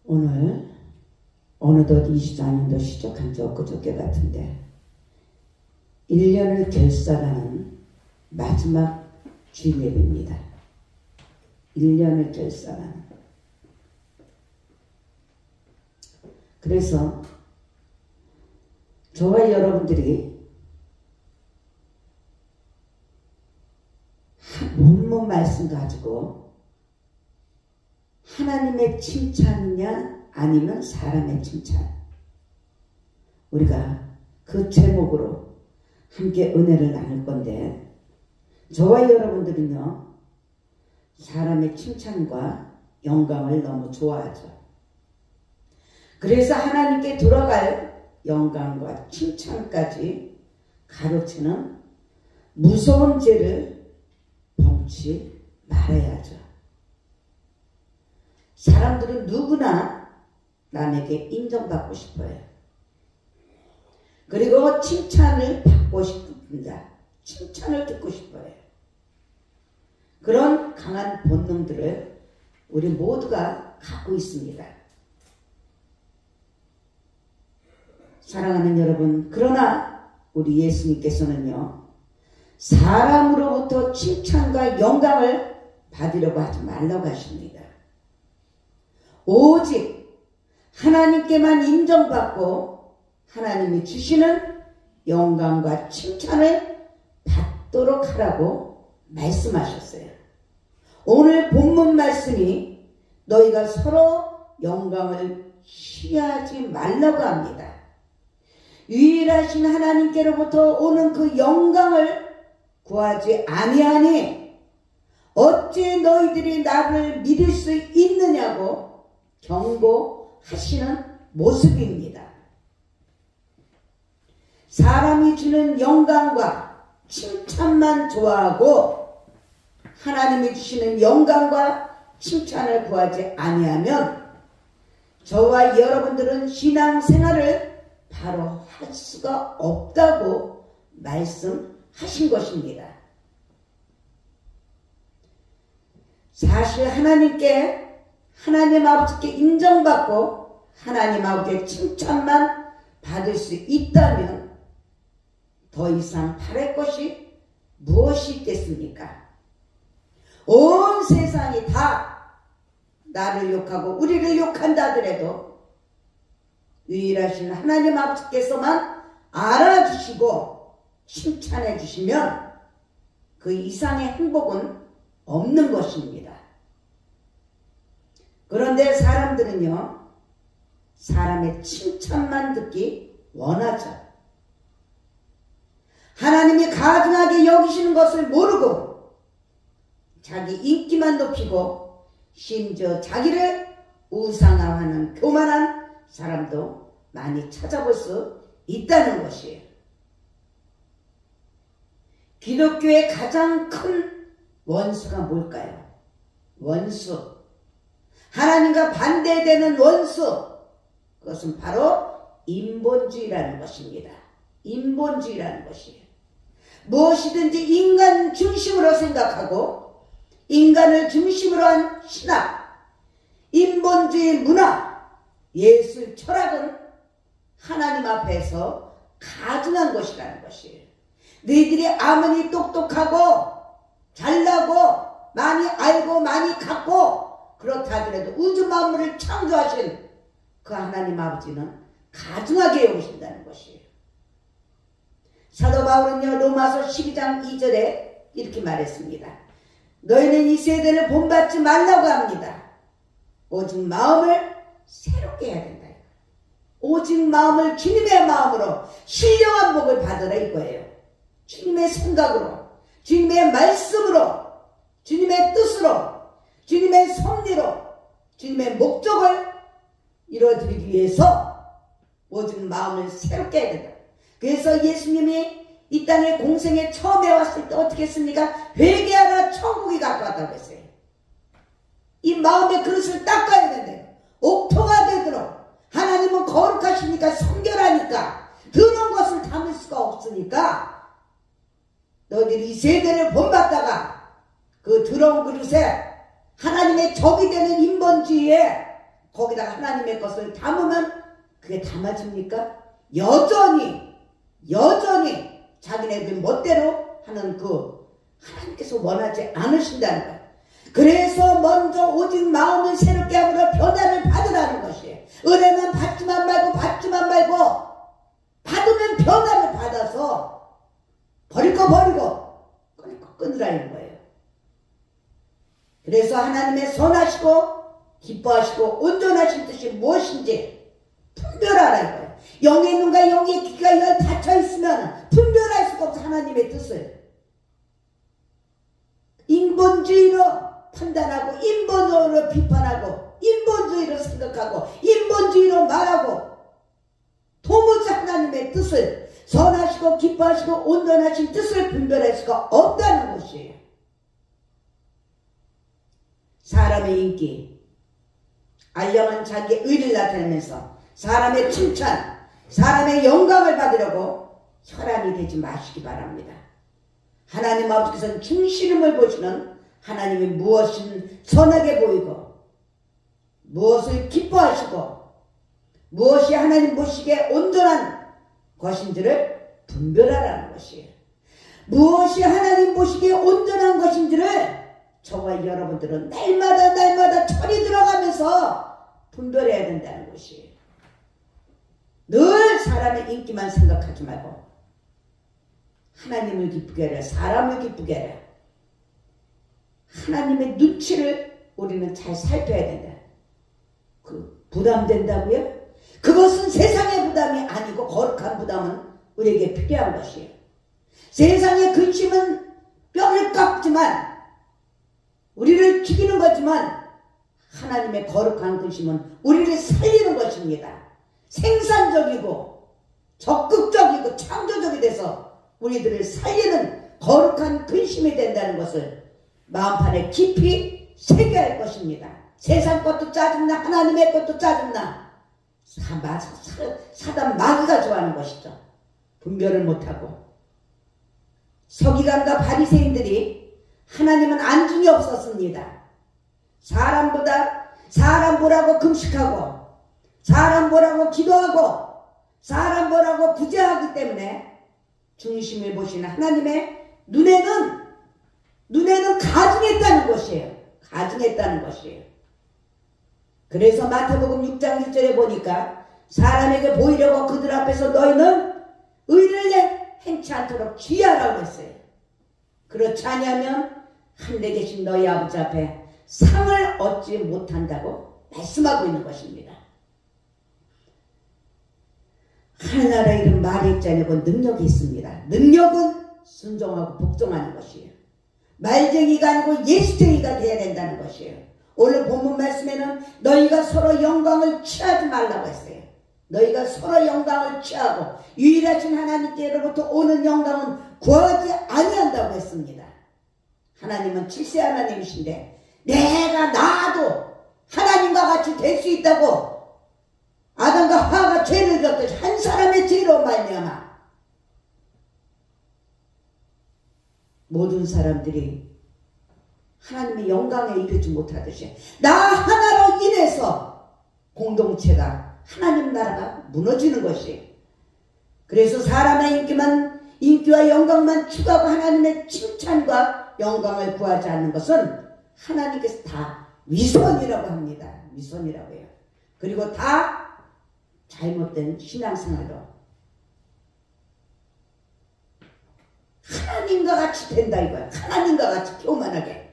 오늘 어느덧 24년도 시작한 지 엊그저께 같은데 1년을 결산하는 마지막 주일 예배입니다. 1년을 결산하는. 그래서 저와 여러분들이 본문 말씀 가지고 하나님의 칭찬이냐 아니면 사람의 칭찬, 우리가 그 제목으로 함께 은혜를 나눌 건데, 저와 여러분들은요 사람의 칭찬과 영광을 너무 좋아하죠. 그래서 하나님께 돌아갈 영광과 칭찬까지 가로채는 무서운 죄를 범치 말아야죠. 사람들은 누구나 남에게 인정받고 싶어요. 그리고 칭찬을 받고 싶습니다. 칭찬을 듣고 싶어요. 그런 강한 본능들을 우리 모두가 갖고 있습니다. 사랑하는 여러분, 그러나 우리 예수님께서는요 사람으로부터 칭찬과 영광을 받으려고 하지 말라고 하십니다. 오직 하나님께만 인정받고 하나님이 주시는 영광과 칭찬을 받도록 하라고 말씀하셨어요. 오늘 본문 말씀이 너희가 서로 영광을 취하지 말라고 합니다. 유일하신 하나님께로부터 오는 그 영광을 구하지 아니하니 어찌 너희들이 나를 믿을 수 있느냐고 경고하시는 모습입니다. 사람이 주는 영광과 칭찬만 좋아하고 하나님이 주시는 영광과 칭찬을 구하지 아니하면 저와 여러분들은 신앙생활을 바로 할 수가 없다고 말씀하신 것입니다. 사실 하나님 아버지께 인정받고 하나님 아버지의 칭찬만 받을 수 있다면 더 이상 바랄 것이 무엇이 있겠습니까? 온 세상이 다 나를 욕하고 우리를 욕한다 하더라도 유일하신 하나님 아버지께서만 알아주시고 칭찬해 주시면 그 이상의 행복은 없는 것입니다. 그런데 사람들은요 사람의 칭찬만 듣기 원하죠. 하나님이 가증하게 여기시는 것을 모르고 자기 인기만 높이고 심지어 자기를 우상화하는 교만한 사람도 많이 찾아볼 수 있다는 것이에요. 기독교의 가장 큰 원수가 뭘까요? 원수. 하나님과 반대되는 원수. 그것은 바로 인본주의라는 것입니다. 인본주의라는 것이에요. 무엇이든지 인간 중심으로 생각하고 인간을 중심으로 한 신학, 인본주의 문화, 예술, 철학은 하나님 앞에서 가증한 것이라는 것이에요. 너희들이 아무리 똑똑하고 잘나고 많이 알고 많이 갖고 그렇다 하더라도 우주 만물을 창조하신 그 하나님 아버지는 가증하게 여기신다는 것이에요. 사도 바울은요 로마서 12장 2절에 이렇게 말했습니다. 너희는 이 세대를 본받지 말라고 합니다. 오직 마음을 새롭게 해야 된다. 오직 마음을 주님의 마음으로 신령한 복을 받으라 이거예요. 주님의 생각으로, 주님의 말씀으로, 주님의 뜻으로, 주님의 섭리로, 주님의 목적을 이루어드리기 위해서 오직 마음을 새롭게 해야 된다. 그래서 예수님이 이 땅에 공생에 처음에 왔을 때 어떻게 했습니까? 회개하라 천국이 가까웠다고 했어요. 이 마음의 그릇을 닦아야 된대요. 옥토가 되도록. 하나님은 거룩하시니까 성결하니까 더러운 것을 담을 수가 없으니까 너희들이 이 세대를 본받다가 그 더러운 그릇에 하나님의 적이 되는 인본주의에 거기다가 하나님의 것을 담으면 그게 담아집니까? 여전히 자기네들 멋대로 하는 그 하나님께서 원하지 않으신다는 거예요. 그래서 먼저 오직 마음을 새롭게 하므로 변화를 받으라는 것이에요. 은혜는 받지만 말고 받으면 변화를 받아서 버릴 거 버리고 끊을 거 끊으라는 거예요. 그래서 하나님의 선하시고 기뻐하시고 온전하신 뜻이 무엇인지 분별하라는 거예요. 영의 눈과 영의 귀가 열 닫혀 있으면 분별할 수가 없어. 하나님의 뜻을 인본주의로 판단하고 인본주의로 비판하고 인본주의로 생각하고 인본주의로 말하고 도무지 하나님의 뜻을 선하시고 기뻐하시고 온전하신 뜻을 분별할 수가 없다는 것이에요. 사람의 인기, 알량한 자기의 의를 나타내면서 사람의 칭찬, 사람의 영광을 받으려고 혈안이 되지 마시기 바랍니다. 하나님 아버지께서는 중심을 보시는 하나님이 무엇을 선하게 보이고 무엇을 기뻐하시고 무엇이 하나님 보시기에 온전한 것인지를 분별하라는 것이에요. 무엇이 하나님 보시기에 온전한 것인지를 저와 여러분들은 날마다 철이 들어가면서 분별해야 된다는 것이에요. 늘 사람의 인기만 생각하지 말고 하나님을 기쁘게 해라. 사람을 기쁘게 해라. 하나님의 눈치를 우리는 잘 살펴야 된다. 그 부담된다고요? 그것은 세상의 부담이 아니고 거룩한 부담은 우리에게 필요한 것이에요. 세상의 근심은 뼈를 깎지만 우리를 죽이는 거지만 하나님의 거룩한 근심은 우리를 살리는 것입니다. 생산적이고 적극적이고 창조적이 돼서 우리들을 살리는 거룩한 근심이 된다는 것을 마음판에 깊이 새겨야 할 것입니다. 세상 것도 짜증나 하나님의 것도 짜증나 사단 마귀가 좋아하는 것이죠. 분별을 못하고 서기관과 바리새인들이 하나님은 안중이 없었습니다. 사람 보라고 금식하고 사람 보라고 기도하고 사람 보라고 구제하기 때문에 중심을 보시는 하나님의 눈에는 가증했다는 것이에요. 가증했다는 것이에요. 그래서 마태복음 6장 1절에 보니까 사람에게 보이려고 그들 앞에서 너희는 의를 행치 않도록 주의하라고 했어요. 그렇지 아니하면 하늘에 계신 너희 아버지 앞에 상을 얻지 못한다고 말씀하고 있는 것입니다. 하늘나라 이름 말의 입자냐고 능력이 있습니다. 능력은 순종하고 복종하는 것이에요. 말쟁이가 아니고 예수쟁이가 되어야 된다는 것이에요. 오늘 본문 말씀에는 너희가 서로 영광을 취하지 말라고 했어요. 너희가 서로 영광을 취하고 유일하신 하나님께로부터 오는 영광은 구하지 아니한다고 했습니다. 하나님은 칠세 하나님이신데 내가 나도 하나님과 같이 될 수 있다고 아담과 하와가 죄를 졌듯이 한 사람의 죄로 말미암아 모든 사람들이 하나님의 영광에 이르지 못하듯이 나 하나로 인해서 공동체가 하나님 나라가 무너지는 것이에요. 그래서 사람의 인기와 영광만 추구하고 하나님의 칭찬과 영광을 구하지 않는 것은 하나님께서 다 위선이라고 합니다. 위선이라고 해요. 그리고 다 잘못된 신앙생활로 하나님과 같이 된다 이거야. 하나님과 같이 교만하게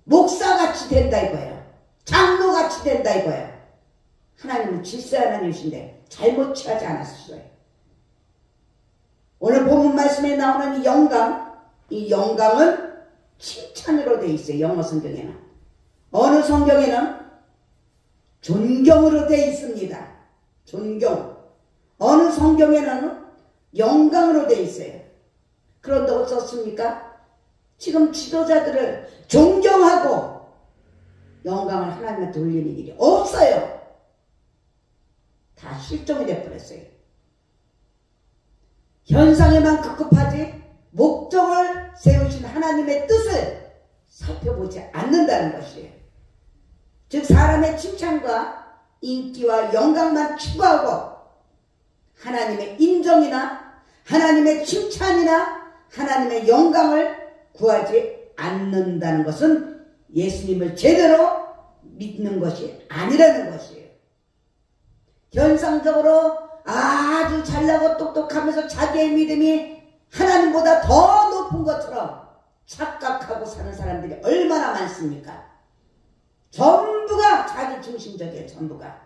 목사같이 된다 이거예요. 장로같이 된다 이거예요. 하나님은 질서 하나님이신데 잘못 취하지 않았어요. 오늘 본문 말씀에 나오는 이 영광은 칭찬으로 되어 있어요. 영어 성경에는. 어느 성경에는 존경으로 되어 있습니다. 존경. 어느 성경에는 영광으로 되어 있어요. 그런데 어떻습니까? 지금 지도자들을 존경하고 영광을 하나님한테 돌리는 일이 없어요. 다 실종이 되어버렸어요. 현상에만 급급하지 목적을 세우신 하나님의 뜻을 살펴보지 않는다는 것이에요. 즉 사람의 칭찬과 인기와 영광만 추구하고 하나님의 인정이나 하나님의 칭찬이나 하나님의 영광을 구하지 않는다는 것은 예수님을 제대로 믿는 것이 아니라는 것이에요. 현상적으로 아주 잘나고 똑똑하면서 자기의 믿음이 하나님보다 더 높은 것처럼 착각하고 사는 사람들이 얼마나 많습니까? 전부가 자기 중심적이에요. 전부가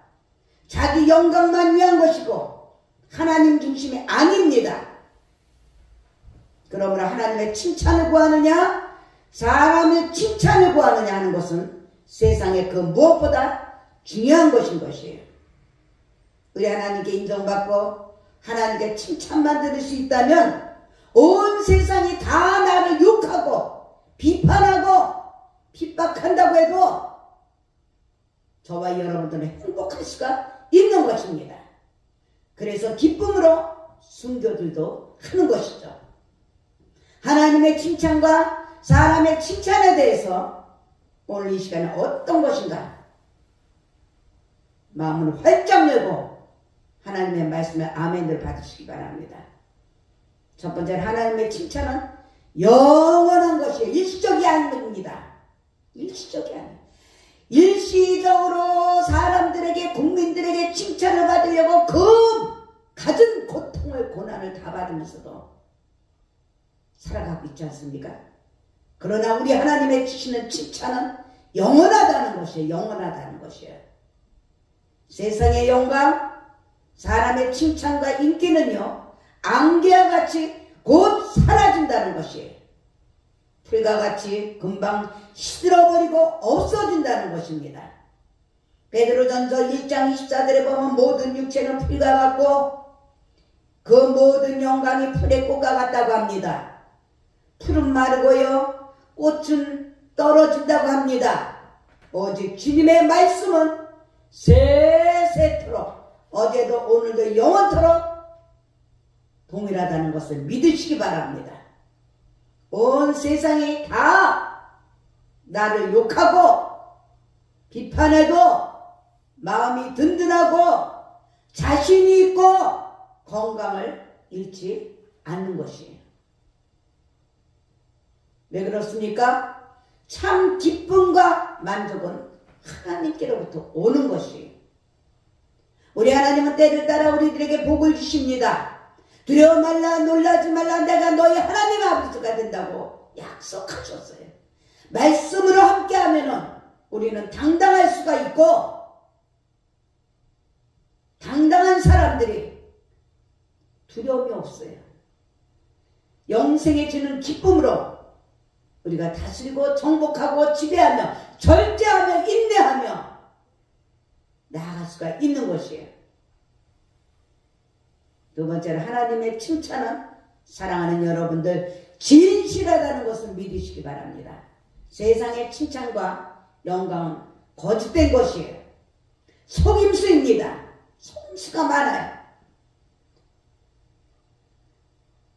자기 영광만 위한 것이고 하나님 중심이 아닙니다. 그러므로 하나님의 칭찬을 구하느냐 사람의 칭찬을 구하느냐 하는 것은 세상의 그 무엇보다 중요한 것인 것이에요. 우리 하나님께 인정받고 하나님께 칭찬만 들을 수 있다면 온 세상이 다 나를 욕하고 비판하고 핍박한다고 해도 저와 여러분들은 행복할 수가 있는 것입니다. 그래서 기쁨으로 순교들도 하는 것이죠. 하나님의 칭찬과 사람의 칭찬에 대해서 오늘 이 시간에 어떤 것인가 마음을 활짝 열고 하나님의 말씀에 아멘을 받으시기 바랍니다. 첫 번째는 하나님의 칭찬은 영원한 것이에요. 일시적이 아닙니다. 일시적이 아니에요. 일시적으로 사람들에게 국민들에게 칭찬을 받으려고 그 가진 고통을 고난을 다 받으면서도 살아가고 있지 않습니까? 그러나 우리 하나님의 주시는 칭찬은 영원하다는 것이에요. 영원하다는 것이에요. 세상의 영광 사람의 칭찬과 인기는요 안개와 같이 곧 사라진다는 것이에요. 풀과 같이 금방 시들어버리고 없어진다는 것입니다. 베드로전서 1장 24절에 보면 모든 육체는 풀과 같고 그 모든 영광이 풀의 꽃과 같다고 합니다. 풀은 마르고요 꽃은 떨어진다고 합니다. 오직 주님의 말씀은 세세토록 어제도 오늘도 영원토록 동일하다는 것을 믿으시기 바랍니다. 온 세상이 다 나를 욕하고 비판해도 마음이 든든하고 자신이 있고 건강을 잃지 않는 것이에요. 왜 그렇습니까? 참 기쁨과 만족은 하나님께로부터 오는 것이에요. 우리 하나님은 때를 따라 우리들에게 복을 주십니다. 두려워 말라 놀라지 말라 내가 너희 하나님 아버지가 된다고 약속하셨어요. 말씀으로 함께하면은 우리는 당당할 수가 있고 당당한 사람들이 두려움이 없어요. 영생에 주는 기쁨으로 우리가 다스리고 정복하고 지배하며 절제하며 인내하며 나아갈 수가 있는 것이에요. 두 번째로 하나님의 칭찬은 사랑하는 여러분들 진실하다는 것을 믿으시기 바랍니다. 세상의 칭찬과 영광은 거짓된 것이에요. 속임수입니다. 속임수가 많아요.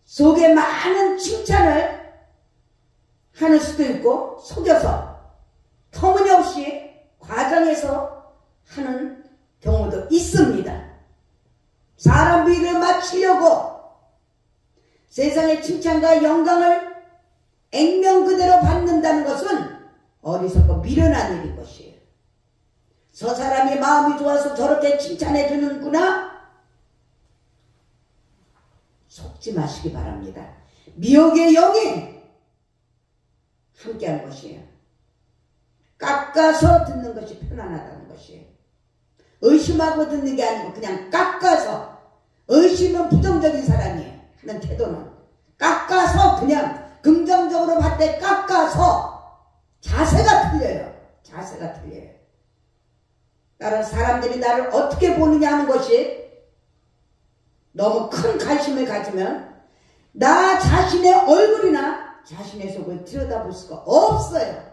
속에 많은 칭찬을 하는 수도 있고 속여서 터무니없이 과장해서 하는 경우도 있습니다. 사람 비를 맞추려고 세상의 칭찬과 영광을 액면 그대로 받는다는 것은 어리석고 미련한 일인 것이에요. 저 사람이 마음이 좋아서 저렇게 칭찬해 주는구나. 속지 마시기 바랍니다. 미혹의 영이 함께한 것이에요. 깎아서 듣는 것이 편안하다는 것이에요. 의심하고 듣는 게 아니고 그냥 깎아서, 의심은 부정적인 사람이에요. 하는 태도는 깎아서 그냥 긍정적으로 봤을 때 깎아서 자세가 틀려요. 자세가 틀려요. 다른 사람들이 나를 어떻게 보느냐 하는 것이 너무 큰 관심을 가지면 나 자신의 얼굴이나 자신의 속을 들여다볼 수가 없어요.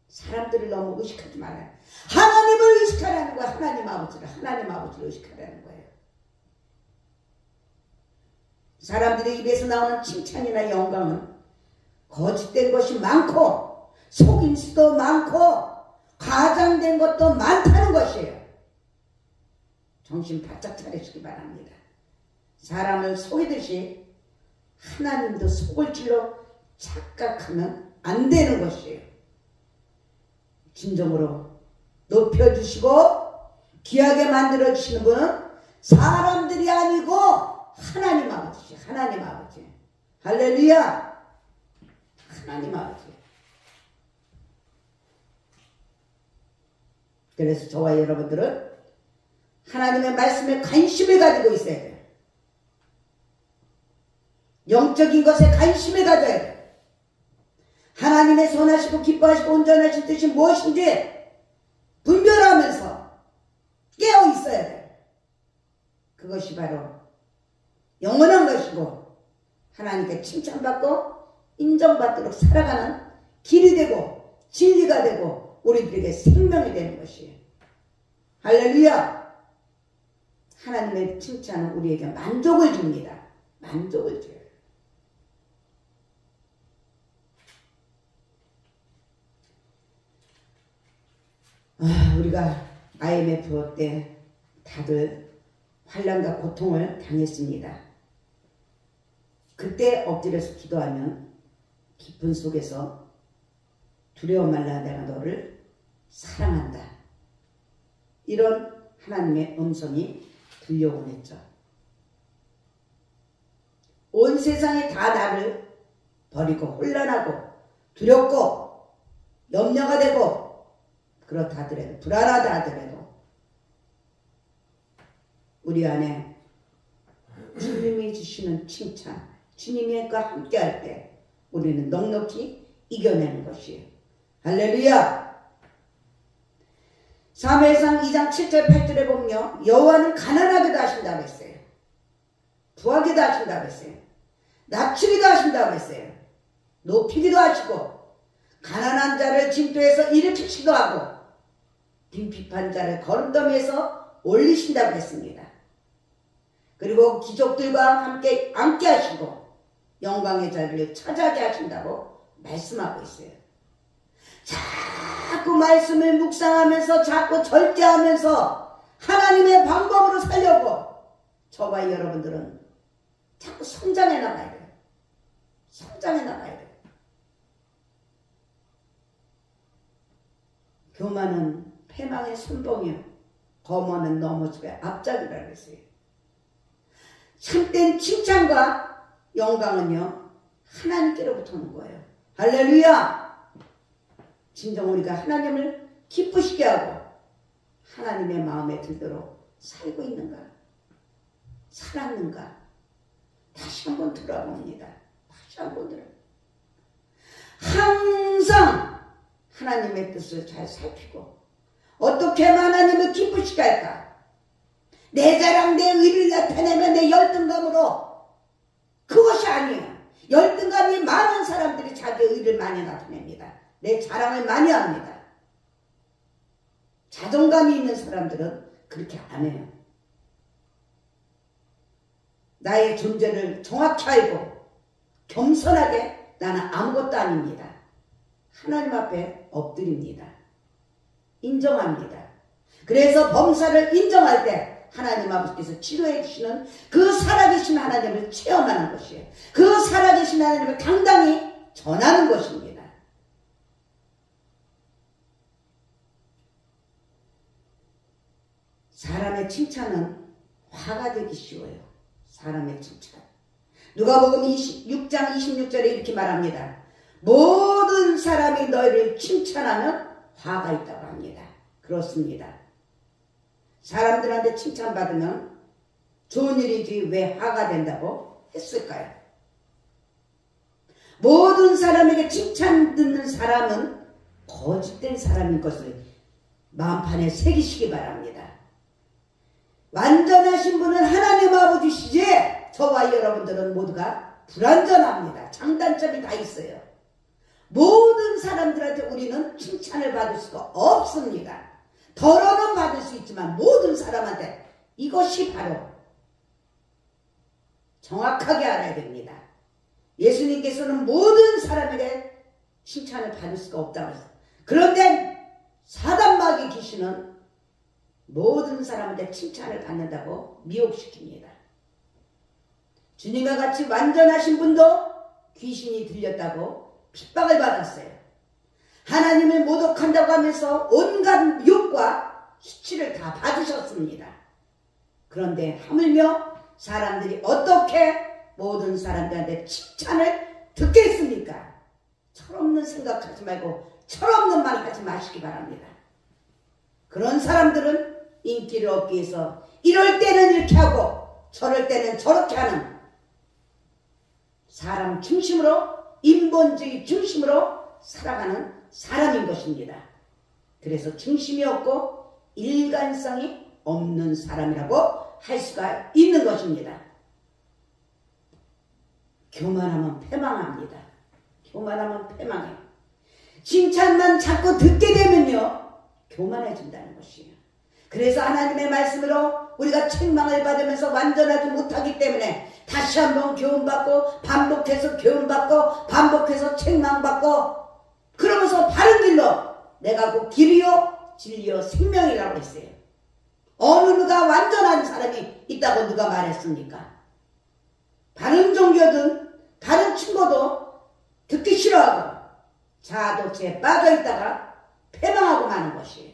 사람들을 너무 의식하지 말아요. 하나님을 의식하라는 거예요. 하나님 아버지를 의식하라는 거예요. 사람들의 입에서 나오는 칭찬이나 영광은 거짓된 것이 많고 속임수도 많고 과장된 것도 많다는 것이에요. 정신 바짝 차리시기 바랍니다. 사람을 속이듯이 하나님도 속을 줄로 착각하면 안 되는 것이에요. 진정으로 높여주시고 귀하게 만들어주시는 분은 사람들이 아니고 하나님 아버지, 하나님 아버지. 할렐루야! 하나님 아버지. 그래서 저와 여러분들은 하나님의 말씀에 관심을 가지고 있어야 돼요. 영적인 것에 관심을 가져야 돼요. 하나님의 선하시고 기뻐하시고 온전하신 뜻이 무엇인지 분별하면서 깨어 있어야 돼요. 그것이 바로 영원한 것이고 하나님께 칭찬받고 인정받도록 살아가는 길이 되고 진리가 되고 우리들에게 생명이 되는 것이에요. 할렐루야! 하나님의 칭찬은 우리에게 만족을 줍니다. 만족을 줘요. 우리가 IMF 때 다들 환난과 고통을 당했습니다. 그때 엎드려서 기도하면 깊은 속에서 두려워 말라 내가 너를 사랑한다. 이런 하나님의 음성이 들려오곤 했죠. 온 세상이 다 나를 버리고 혼란하고 두렵고 염려가 되고 그렇다 하더라도 불안하다 하더라도 우리 안에 주님이 주시는 칭찬, 주님과 함께 할 때 우리는 넉넉히 이겨내는 것이에요. 할렐루야! 사무엘상 2장 7절 8절에 보면요, 여호와는 가난하게도 하신다고 했어요. 부하게도 하신다고 했어요. 낮추기도 하신다고 했어요. 높이기도 하시고 가난한 자를 진토에서 일으키시기도 하고 빈핍한 자를 거름더미에서 올리신다고 했습니다. 그리고 귀족들과 함께 앉게 하시고 영광의 자리를 차지하게 하신다고 말씀하고 있어요. 자꾸 말씀을 묵상하면서 자꾸 절제하면서 하나님의 방법으로 살려고 저와 여러분들은 자꾸 성장해 나가야 돼요. 성장해 나가야 돼요. 교만은 패망의 선봉이요 거만은 넘어집의 앞잡이라고 했어요. 참된 칭찬과 영광은요 하나님께로부터 오는 거예요. 할렐루야! 진정 우리가 하나님을 기쁘시게 하고 하나님의 마음에 들도록 살고 있는가? 살았는가? 다시 한번 돌아봅니다. 다시 한번 돌아봅니다. 항상 하나님의 뜻을 잘 살피고 어떻게 하면 하나님을 기쁘시게 할까? 내 자랑 내 의를 나타내면 내 열등감으로 그것이 아니에요. 열등감이 많은 사람들이 자기 의를 많이 나타냅니다. 내 자랑을 많이 합니다. 자존감이 있는 사람들은 그렇게 안 해요. 나의 존재를 정확히 알고 겸손하게 나는 아무것도 아닙니다. 하나님 앞에 엎드립니다. 인정합니다. 그래서 범사를 인정할 때 하나님 아버지께서 치료해 주시는 그 살아계신 하나님을 체험하는 것이에요. 그 살아계신 하나님을 당당히 전하는 것입니다. 사람의 칭찬은 화가 되기 쉬워요. 사람의 칭찬. 누가복음 6장 26절에 이렇게 말합니다. 모든 사람이 너희를 칭찬하면 화가 있다고 합니다. 그렇습니다. 사람들한테 칭찬받으면 좋은 일이지 왜 화가 된다고 했을까요? 모든 사람에게 칭찬 듣는 사람은 거짓된 사람인 것을 마음판에 새기시기 바랍니다. 완전하신 분은 하나님 아버지시지 저와 여러분들은 모두가 불완전합니다. 장단점이 다 있어요. 모든 사람들한테 우리는 칭찬을 받을 수가 없습니다. 덜어는 받을 수 있지만 모든 사람한테 이것이 바로 정확하게 알아야 됩니다. 예수님께서는 모든 사람에게 칭찬을 받을 수가 없다고 했어요. 그런데 사단 마귀 귀신은 모든 사람한테 칭찬을 받는다고 미혹시킵니다. 주님과 같이 완전하신 분도 귀신이 들렸다고 핍박을 받았어요. 하나님을 모독한다고 하면서 온갖 욕과 수치를 다 받으셨습니다. 그런데 하물며 사람들이 어떻게 모든 사람들한테 칭찬을 듣겠습니까? 철없는 생각하지 말고 철없는 말 하지 마시기 바랍니다. 그런 사람들은 인기를 얻기 위해서 이럴 때는 이렇게 하고 저럴 때는 저렇게 하는 사람 중심으로, 인본주의 중심으로 살아가는 사람인 것입니다. 그래서 중심이 없고 일관성이 없는 사람이라고 할 수가 있는 것입니다. 교만하면 패망합니다. 교만하면 패망해요. 칭찬만 자꾸 듣게 되면요, 교만해진다는 것이에요. 그래서 하나님의 말씀으로 우리가 책망을 받으면서 완전하지 못하기 때문에 다시 한번 교훈받고 반복해서 교훈받고 반복해서 책망받고 그러면서 바른 길로 내가 곧 길이요 진리요 생명이라고 했어요. 어느 누가 완전한 사람이 있다고 누가 말했습니까? 바른 종교든 바른 친구도 듣기 싫어하고 자아도취에 빠져있다가 패망하고 마는 것이에요.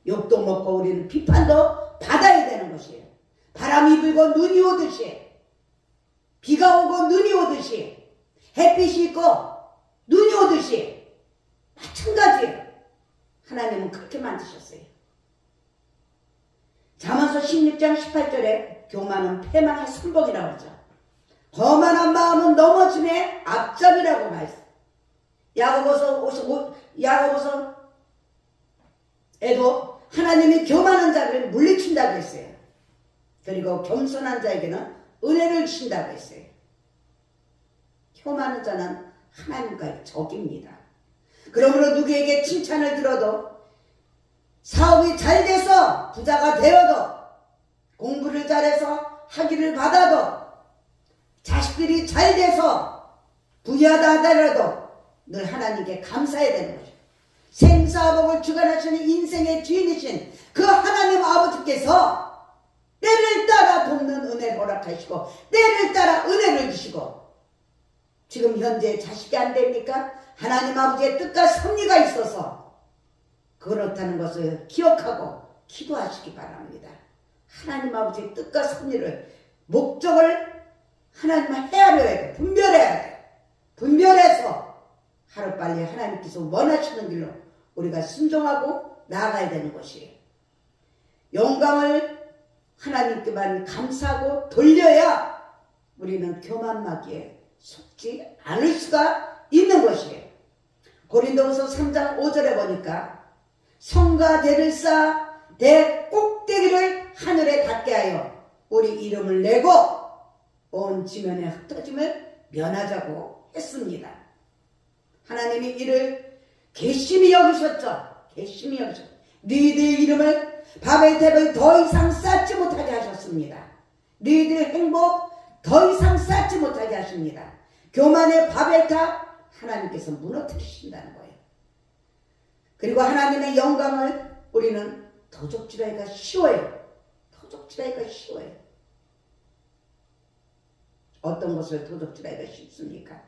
욕도 먹고 우리는 비판도 받아야 되는 것이에요. 바람이 불고 눈이 오듯이, 비가 오고 눈이 오듯이, 햇빛이 있고 눈이 오듯이 마찬가지예요. 하나님은 그렇게 만드셨어요. 잠언서 16장 18절에 교만은 패망의 선복이라고 하죠. 거만한 마음은 넘어짐의 앞잡이라고 말씀. 야고보서에도 하나님이 교만한 자를 물리친다고 했어요. 그리고 겸손한 자에게는 은혜를 주신다고 했어요. 교만한 자는 하나님과의 적입니다. 그러므로 누구에게 칭찬을 들어도 사업이 잘 돼서 부자가 되어도 공부를 잘해서 학위를 받아도 자식들이 잘 돼서 부유하다 하더라도 늘 하나님께 감사해야 되는 거죠. 생사복을 주관하시는 인생의 주인이신 그 하나님 아버지께서 때를 따라 돕는 은혜를 허락하시고 때를 따라 은혜를 주시고 지금 현재 자식이 안 됩니까? 하나님 아버지의 뜻과 섭리가 있어서 그렇다는 것을 기억하고 기도하시기 바랍니다. 하나님 아버지의 뜻과 섭리를 목적을 하나님만 헤아려야 돼. 분별해야 돼. 분별해서 하루빨리 하나님께서 원하시는 길로 우리가 순종하고 나아가야 되는 것이에요. 영광을 하나님께만 감사하고 돌려야 우리는 교만마귀에 속지 않을 수가 있는 것이에요. 고린도후서 3장 5절에 보니까 성과 대를 쌓아 대 꼭대기를 하늘에 닿게 하여 우리 이름을 내고 온 지면의 흩어짐을 면하자고 했습니다. 하나님이 이를 괘씸히 여기셨죠. 괘씸히 여기셨죠. 너희들 이름을 바벨탑을 더 이상 쌓지 못하게 하셨습니다. 너희들 행복 더 이상 쌓지 못하게 하십니다. 교만의 바벨탑 하나님께서 무너뜨리신다는 거예요. 그리고 하나님의 영광을 우리는 도적질하기가 쉬워요. 도적질하기가 쉬워요. 어떤 것을 도적질하기가 쉽습니까?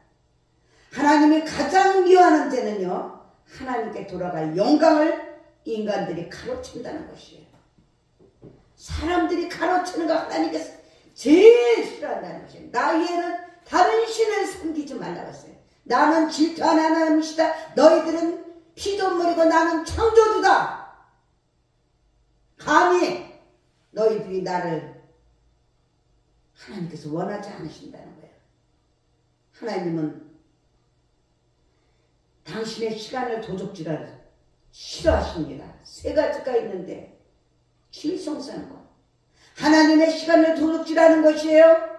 하나님이 가장 미워하는 죄는요, 하나님께 돌아갈 영광을 인간들이 가로챈다는 것이에요. 사람들이 가로채는 거 하나님께서 제일 싫어한다는 것이에요. 나에게는 다른 신을 섬기지 말라고 했어요. 나는 질투하는 하나님이시다. 너희들은 피조물이고 나는 창조주다. 감히 너희들이 나를 하나님께서 원하지 않으신다는 거예요. 하나님은 당신의 시간을 도적질하는 싫어하십니다. 세 가지가 있는데 질성사는 것. 하나님의 시간을 도둑질하는 것이에요.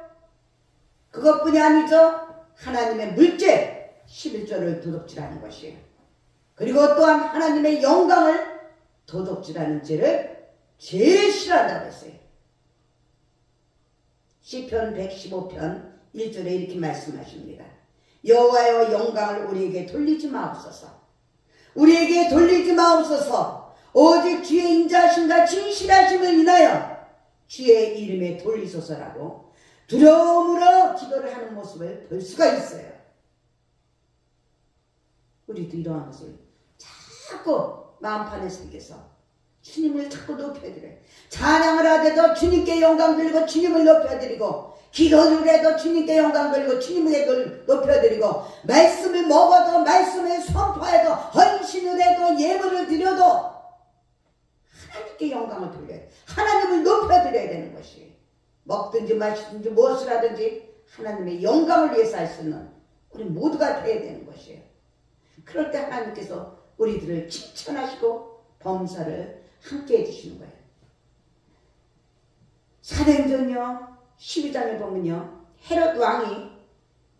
그것뿐이 아니죠. 하나님의 물죄 11조를 도둑질하는 것이에요. 그리고 또한 하나님의 영광을 도둑질하는 죄를 제일 싫어한다고 했어요. 시편 115편 1절에 이렇게 말씀하십니다. 여호와여 영광을 우리에게 돌리지 마옵소서. 우리에게 돌리지 마옵소서. 오직 주의 인자하심과 진실하심을 인하여 주의 이름에 돌리소서라고 두려움으로 기도를 하는 모습을 볼 수가 있어요. 우리도 이러한 것을 자꾸 마음판에 새겨서 주님을 자꾸 높여드려요. 찬양을 하더라도 주님께 영광 돌리고 주님을 높여드리고, 기도를 해도 주님께 영광 돌리고 주님을 높여드리고, 말씀을 먹어도 말씀을 선포해도 헌신을 해도 예물을 드려도 하나님께 영광을 돌려요. 하나님을 높여드려야 되는 것이, 먹든지 마시든지 무엇을 하든지 하나님의 영광을 위해서 할 수 있는 우리 모두가 되어야 되는 것이에요. 그럴 때 하나님께서 우리들을 칭찬하시고 범사를 함께 해주시는 거예요. 사도행전요 12장에 보면요, 헤롯 왕이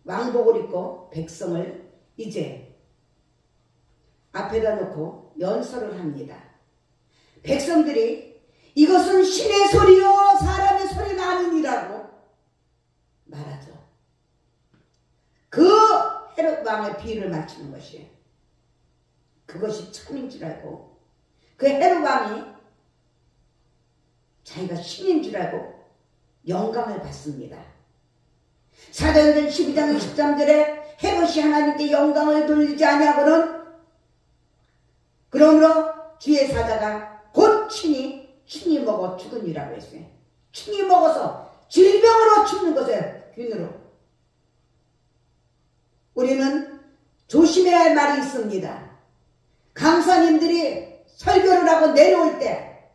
왕복을 입고 백성을 이제 앞에다 놓고 연설을 합니다. 백성들이 이것은 신의 소리요 사람의 소리가 아니니라고 말하죠. 그 헤롯 왕의 비유를 맞추는 것이에요. 그것이 참인 줄 알고, 그 헤롯 왕이 자기가 신인 줄 알고 영광을 받습니다. 사도행전 12장 23절에 헤롯이 하나님께 영광을 돌리지 아니하고는 그러므로 주의 사자가 곧 친히 먹어 죽으니라고 했어요. 친히 먹어서 질병으로 죽는 것이에요. 균으로. 우리는 조심해야 할 말이 있습니다. 강사님들이 설교를 하고 내려올 때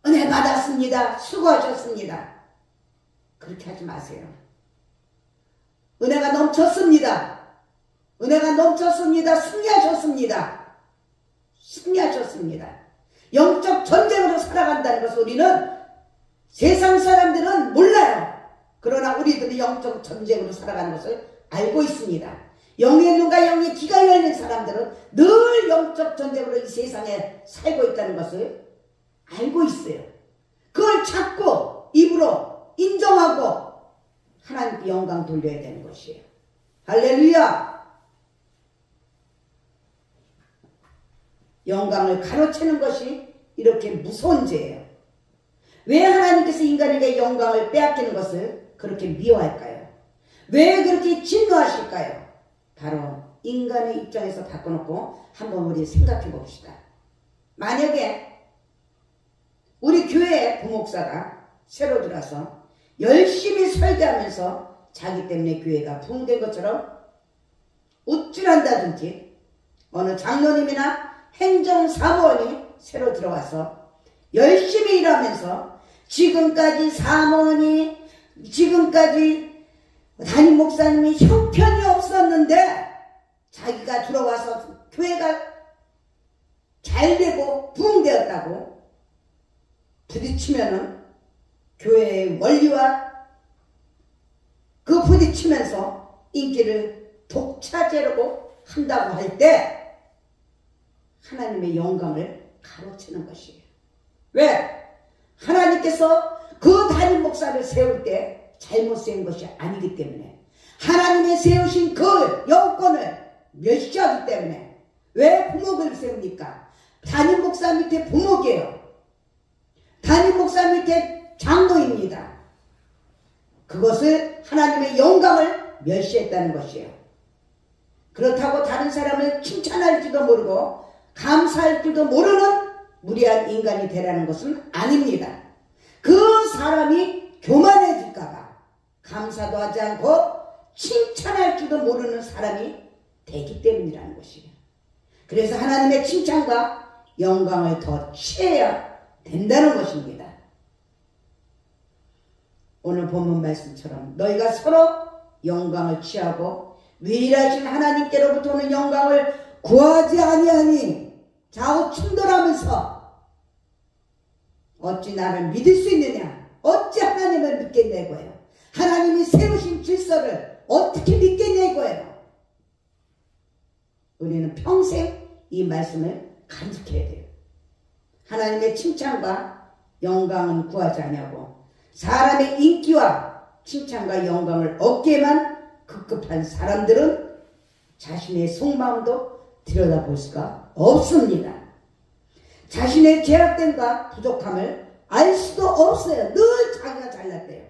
은혜 받았습니다, 수고하셨습니다, 그렇게 하지 마세요. 은혜가 넘쳤습니다, 은혜가 넘쳤습니다, 승리하셨습니다. 영적 전쟁으로 살아간다는 것을 우리는, 세상 사람들은 몰라요. 그러나 우리들이 영적 전쟁으로 살아가는 것을 알고 있습니다. 영의 눈과 영의 귀가 열린 사람들은 늘 영적 전쟁으로 이 세상에 살고 있다는 것을 알고 있어요. 그걸 찾고 입으로 인정하고 하나님께 영광 돌려야 되는 것이에요. 할렐루야! 영광을 가로채는 것이 이렇게 무서운 죄예요. 왜 하나님께서 인간에게 영광을 빼앗기는 것을 그렇게 미워할까요? 왜 그렇게 진노하실까요? 바로 인간의 입장에서 바꿔놓고 한번 우리 생각해 봅시다. 만약에 우리 교회의 부목사가 새로 들어서 열심히 설교하면서 자기 때문에 교회가 부흥된 것처럼 우쭐한다든지, 어느 장로님이나 행정사무원이 새로 들어와서 열심히 일하면서 지금까지 담임 목사님이 형편이 없었는데 자기가 들어와서 교회가 잘되고 부흥되었다고 부딪히면은, 교회의 원리와 그 부딪히면서 인기를 독차지하려고 한다고 할 때 하나님의 영광을 가로채는 것이에요. 왜? 하나님께서 그 담임 목사를 세울 때 잘못 세운 것이 아니기 때문에, 하나님의 세우신 그 영권을 멸시하기 때문에. 왜 부목을 세웁니까? 담임 목사 밑에 부목이에요. 담임 목사 밑에 장로입니다. 그것을 하나님의 영광을 멸시했다는 것이에요. 그렇다고 다른 사람을 칭찬할지도 모르고 감사할 줄도 모르는 무리한 인간이 되라는 것은 아닙니다. 그 사람이 교만해질까봐 감사도 하지 않고 칭찬할 줄도 모르는 사람이 되기 때문이라는 것이에요. 그래서 하나님의 칭찬과 영광을 더 취해야 된다는 것입니다. 오늘 본문 말씀처럼 너희가 서로 영광을 취하고 위일하신 하나님께로부터 오는 영광을 구하지 아니하니 좌우 충돌하면서 어찌 나를 믿을 수 있느냐, 어찌 하나님을 믿겠냐고요. 하나님이 세우신 질서를 어떻게 믿겠냐고요. 우리는 평생 이 말씀을 간직해야 돼요. 하나님의 칭찬과 영광은 구하지 아니하고 사람의 인기와 칭찬과 영광을 얻기에만 급급한 사람들은 자신의 속마음도 들여다볼 수가 없습니다. 자신의 죄악됨과 부족함을 알 수도 없어요. 늘 자기가 잘났대요.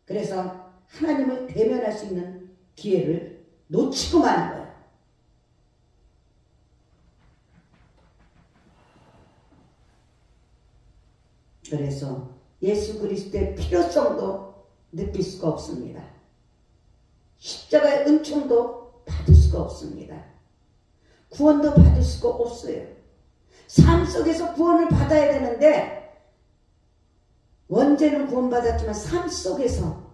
그래서 하나님을 대면할 수 있는 기회를 놓치고 마는 거예요. 그래서 예수 그리스도의 필요성도 느낄 수가 없습니다. 십자가의 은총도 받을 수가 없습니다. 구원도 받을 수가 없어요. 삶 속에서 구원을 받아야 되는데 원죄는 구원받았지만 삶 속에서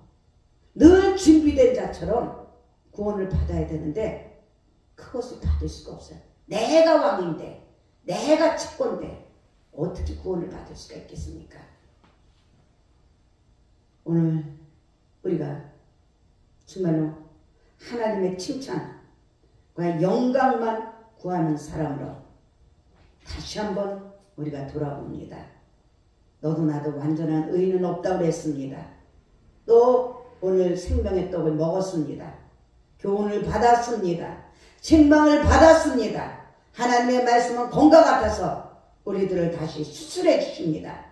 늘 준비된 자처럼 구원을 받아야 되는데 그것을 받을 수가 없어요. 내가 왕인데 내가 집권데 어떻게 구원을 받을 수가 있겠습니까? 오늘 우리가 정말로 하나님의 칭찬과 영광만 구하는 사람으로 다시 한번 우리가 돌아봅니다. 너도 나도 완전한 의인은 없다고 그랬습니다. 또 오늘 생명의 떡을 먹었습니다. 교훈을 받았습니다. 책망을 받았습니다. 하나님의 말씀은 검과 같아서 우리들을 다시 수술해 주십니다.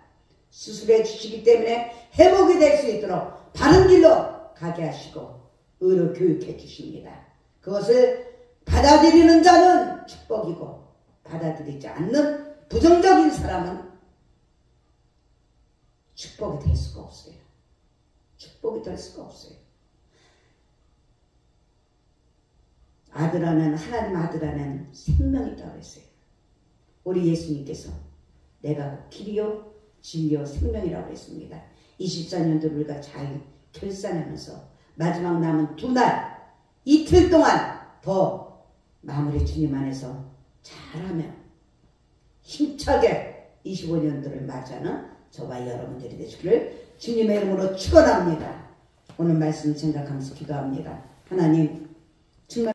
수술해 주시기 때문에 회복이 될 수 있도록 바른 길로 가게 하시고 의로 교육해 주십니다. 그것을 받아들이는 자는 축복이고 받아들이지 않는 부정적인 사람은 축복이 될 수가 없어요. 축복이 될 수가 없어요. 아들 안에는 하나님 아들 안에는 생명이 있다고 했어요. 우리 예수님께서 내가 길이요 진리요 생명이라고 했습니다. 24년도를 우리가 잘 결산하면서 마지막 남은 2날 이틀 동안 더 마무리 주님 안에서 잘하면 힘차게 25년도를 맞이하는 저와 여러분들이 되시기를 주님의 이름으로 축원합니다. 오늘 말씀 생각하면서 기도합니다. 하나님 정말